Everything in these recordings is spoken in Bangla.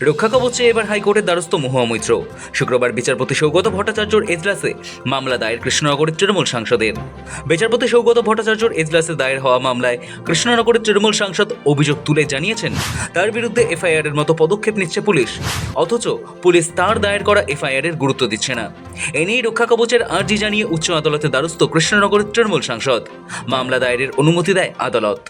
রক্ষা কবচে এবার হাইকোর্টের দ্বারস্থ মহুয়া মৈত্র। শুক্রবার বিচারপতি সৌগত ভট্টাচার্যর এজলাসে মামলা দায়ের কৃষ্ণনগরের তৃণমূল সাংসদের। বিচারপতি সৌগত ভট্টাচার্যর এজলাসে দায়ের হওয়া মামলায় কৃষ্ণনগরের তৃণমূল সাংসদ অভিযোগ তুলে জানিয়েছেন তার বিরুদ্ধে এফআইআর এর মতো পদক্ষেপ নিচ্ছে পুলিশ, অথচ পুলিশ তার দায়ের করা এফআইআর এর গুরুত্ব দিচ্ছে না। এ নিয়ে রক্ষা কবচের আর্জি জানিয়ে উচ্চ আদালতে দ্বারস্থ কৃষ্ণনগরের তৃণমূল সাংসদ। মামলা দায়েরের অনুমতি দেয় আদালত।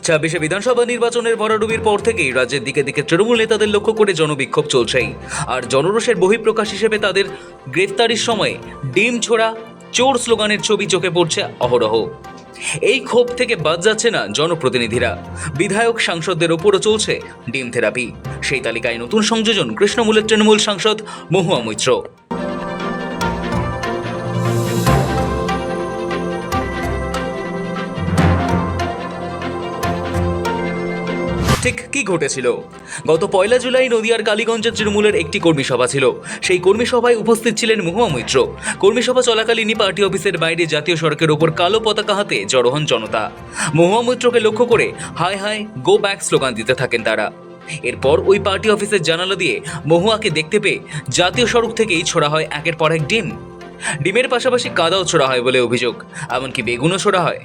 26 বিধানসভা নির্বাচনের ভরাডুবির পর থেকেই রাজ্যের দিকে দিকে তৃণমূল নেতাদের লক্ষ্য করে জনবিক্ষোভ চলছেই। আর জনরোষের বহিঃপ্রকাশ হিসেবে তাদের গ্রেফতারির সময় ডিম ছোড়া চোর স্লোগানের ছবি চোখে পড়ছে অহরহ। এই ক্ষোভ থেকে বাদ যাচ্ছে না জনপ্রতিনিধিরা। বিধায়ক সাংসদদের ওপরও চলছে ডিম থেরাপি। সেই তালিকায় নতুন সংযোজন কৃষ্ণমূলের তৃণমূল সাংসদ মহুয়া মৈত্র। ঠিক কি ঘটেছিল? গত 1 জুলাই নদিয়ার কালীগঞ্জের তৃণমূলের একটি কর্মী সভা ছিল। সেই কর্মী সভায় উপস্থিত ছিলেন মহুয়া মৈত্র। কর্মী সভা চলাকালীনই পার্টি অফিসের বাইরে জাতীয় সড়কের ওপর কালো পতাকা হাতে জড়ো হন জনতা। মহুয়া মৈত্রকে লক্ষ্য করে high high go back slogan দিতে থাকেন তারা। এরপর ওই পার্টি অফিসের জানালা দিয়ে মহুয়াকে দেখতে পেয়ে জাতীয় সড়ক থেকেই ছোড়া হয় একের পর এক ডিম। ডিমের পাশাপাশি কাদাও ছোড়া হয় বলে অভিযোগ, এমনকি বেগুনও ছোড়া হয়।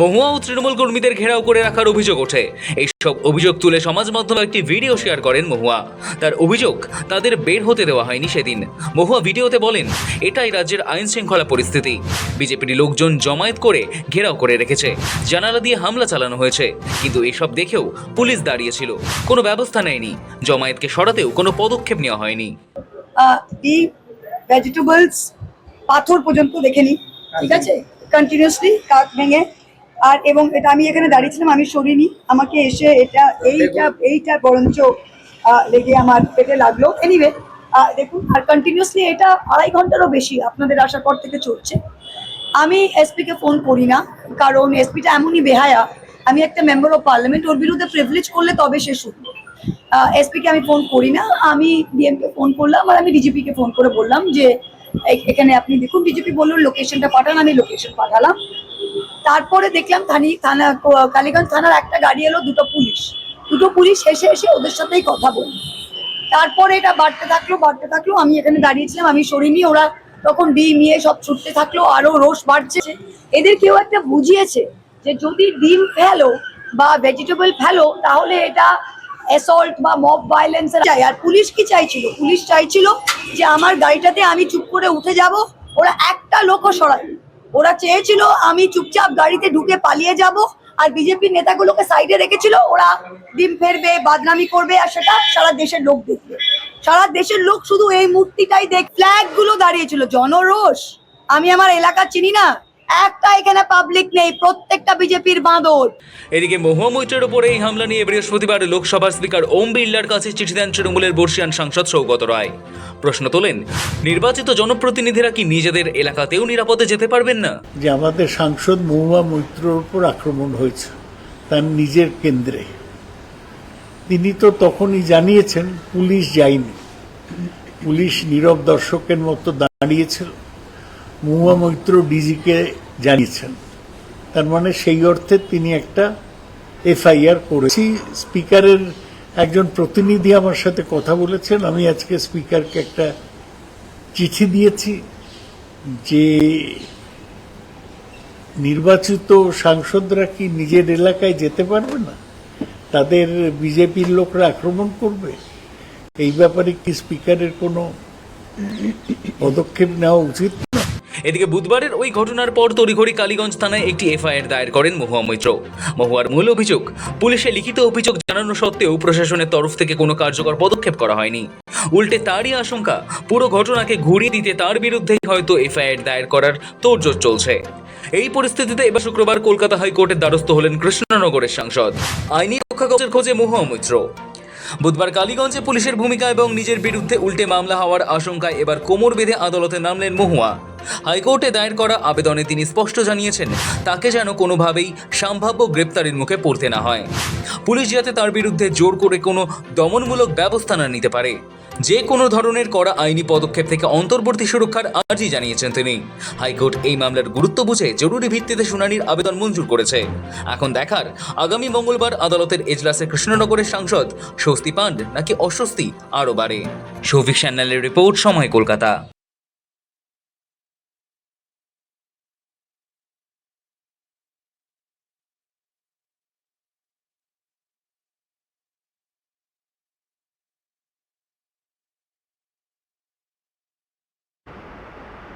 মহুয়া ও তৃণমূল কর্মীদের ঘেরাও করে রাখার অভিযোগ ওঠে। এইসব অভিযোগ তুলে সমাজ মাধ্যমে একটি ভিডিও শেয়ার করেন মহুয়া। তার অভিযোগ, তাদের বের হতে দেওয়া হয়নি সেদিন। মহুয়া ভিডিওতে বলেন, এটাই রাজ্যের আইন শৃঙ্খলা পরিস্থিতি। বিজেপির লোকজন জমায়েত করে ঘেরাও করে রেখেছে, জানালা দিয়ে হামলা চালানো হয়েছে, কিন্তু এসব দেখেও পুলিশ দাঁড়িয়েছিল, কোনো ব্যবস্থা নেয়নি। জমায়েতকে সরাতেও কোনো পদক্ষেপ নেওয়া হয়নি। ভেজিটেবলস পাথর পর্যন্ত দেখেনি, ঠিক আছে, কন্টিনিউসলি কাক ভেঙে। আর এবং এটা আমি এখানে দাঁড়িয়েছিলাম, আমি সরিনি, আমাকে এসে এইটা বরঞ্চ লেগে আমার পেটে লাগলো। এনিওয়ে দেখুন, আর কন্টিনিউসলি এটা 2.5 ঘন্টারও বেশি আপনাদের আসার পর থেকে চলছে। আমি এসপিকে ফোন করি না, কারণ এসপিটা এমনই বেহায়া। আমি একটা মেম্বার অফ পার্লামেন্ট, ওর বিরুদ্ধে প্রিভিলেজ করলে তবে সে শুনবে। এসপিকে আমি ফোন করি না, আমি ডিএমকে ফোন করলাম, আর আমি ডিজিপিকে ফোন করে বললাম যে এখানে আপনি দেখুন। ডিজিপি বললো লোকেশনটা পাঠান, আমি লোকেশন পাঠালাম। তারপরে দেখলাম কালীগঞ্জ থানার একটা গাড়ি এলো, দুটো পুলিশ এসে ওদের সাথেই কথা বলল। তারপরে এটা বাড়তে থাকলো। আমি এখানে দাঁড়িয়েছিলাম, আমি সরিনি। ওরা তখন ডিম সব ছুটতে থাকলো, আরো রোষ বাড়ছে। এদের কেউ একটা বুঝিয়েছে যে যদি ডিম ফেলো বা ভেজিটেবল ফেলো তাহলে এটা অ্যাসল্ট বা মব ভায়োলেন্স চাই। আর পুলিশ কি চাইছিল? পুলিশ চাইছিল যে আমার গাড়িটাতে আমি চুপ করে উঠে যাব, ওরা একটা লোকও সরায়নি। ওরা চেয়েছিল আমি চুপচাপ গাড়িতে ঢুকে পালিয়ে যাব, আর বিজেপির নেতাগুলোকে সাইডে রেখেছিল, ওরা ডিম ফেরবে, বাদনামি করবে, আর সেটা সারা দেশের লোক দেখবে। সারা দেশের লোক শুধু এই মূর্তিটাই ফ্ল্যাগ গুলো দাঁড়িয়েছিল। জনরোষ, আমি আমার এলাকা চিনি না, একটা এখানে পাবলিক নেই, প্রত্যেকটা বিজেপির বাঁদর। এদিকে মহুয়া মৈত্রের ওপর এই হামলা নিয়ে বৃহস্পতিবার লোকসভার স্পিকার ওম বিড়লার কাছে চিঠি দেন তৃণমূলের বর্ষিয়ান সাংসদ সৌগত রায়। প্রশ্ন তোলেন, নির্বাচিত জনপ্রতিনিধিরা কি নিজেদের এলাকাতেও নিরাপদে যেতে পারবেন না? যে আমাদের সাংসদ মহুয়া মৈত্রের উপর আক্রমণ হয়েছে তার নিজের কেন্দ্রে, তিনি তো তখনই জানিয়েছেন পুলিশ যায়নি, পুলিশ নীরব দর্শকের মতো দাঁড়িয়েছিল। মহুয়া মৈত্র ডিজিকে জানিয়েছেন, তার মানে সেই অর্থে তিনি একটা এফআইআর করেছি। স্পিকারের একজন প্রতিনিধি আমার সাথে কথা বলেছেন, আমি আজকে স্পিকারকে একটা চিঠি দিয়েছি যে নির্বাচিত সাংসদরা কি নিজের এলাকায় যেতে পারবে না, তাদের বিজেপির লোকরা আক্রমণ করবে। এই ব্যাপারে কি স্পিকারের কোনো পদক্ষেপ নেওয়া উচিত? এদিকে বুধবারের ওই ঘটনার পর তড়িঘড়ি কালীগঞ্জ থানায় একটি এফআইআর দায়ের করেন মহুয়া মৈত্র। মহুয়ার মূল অভিযোগ, পুলিশে লিখিত অভিযোগ জানানো সত্ত্বেও প্রশাসনের তরফ থেকে কোনো কার্যকর পদক্ষেপ করা হয়নি। উল্টে তারই আশঙ্কা, পুরো ঘটনাকে ঘুরিয়ে দিতে তার বিরুদ্ধেই হয়তো এফআইআর দায়ের করার তোড়জোড় চলছে। এই পরিস্থিতিতে এবার শুক্রবার কলকাতা হাইকোর্টের দ্বারস্থ হলেন কৃষ্ণনগরের সাংসদ। আইনি রক্ষা কবচের খোঁজে মহুয়া মৈত্র। বুধবার কালীগঞ্জে পুলিশের ভূমিকা এবং নিজের বিরুদ্ধে উল্টে মামলা হওয়ার আশঙ্কায় এবার কোমর বেঁধে আদালতে নামলেন মহুয়া। হাইকোর্টে দায়ের করা আবেদনে তিনি স্পষ্ট জানিয়েছেন তাকে যেন কোনোভাবেই সম্ভাব্য গ্রেপ্তারের মুখে পড়তে না হয়। পুলিশ যাতে তার বিরুদ্ধে জোর করে কোনো দমনমূলক ব্যবস্থা না নিতে পারে। যে কোনো ধরনের করা আইনি পদক্ষেপ থেকে অন্তর্বর্তী সুরক্ষার আর্জি জানিয়েছেন তিনি। হাইকোর্ট এই মামলার গুরুত্ব বুঝে জরুরি ভিত্তিতে শুনানির আবেদন মঞ্জুর করেছে। এখন দেখার আগামী মঙ্গলবার আদালতের এজলাসে কৃষ্ণনগরের সাংসদ স্বস্তি পান নাকি অস্বস্তি আরও বাড়ে। শৌভিক সান্যালের রিপোর্ট, সময় কলকাতা।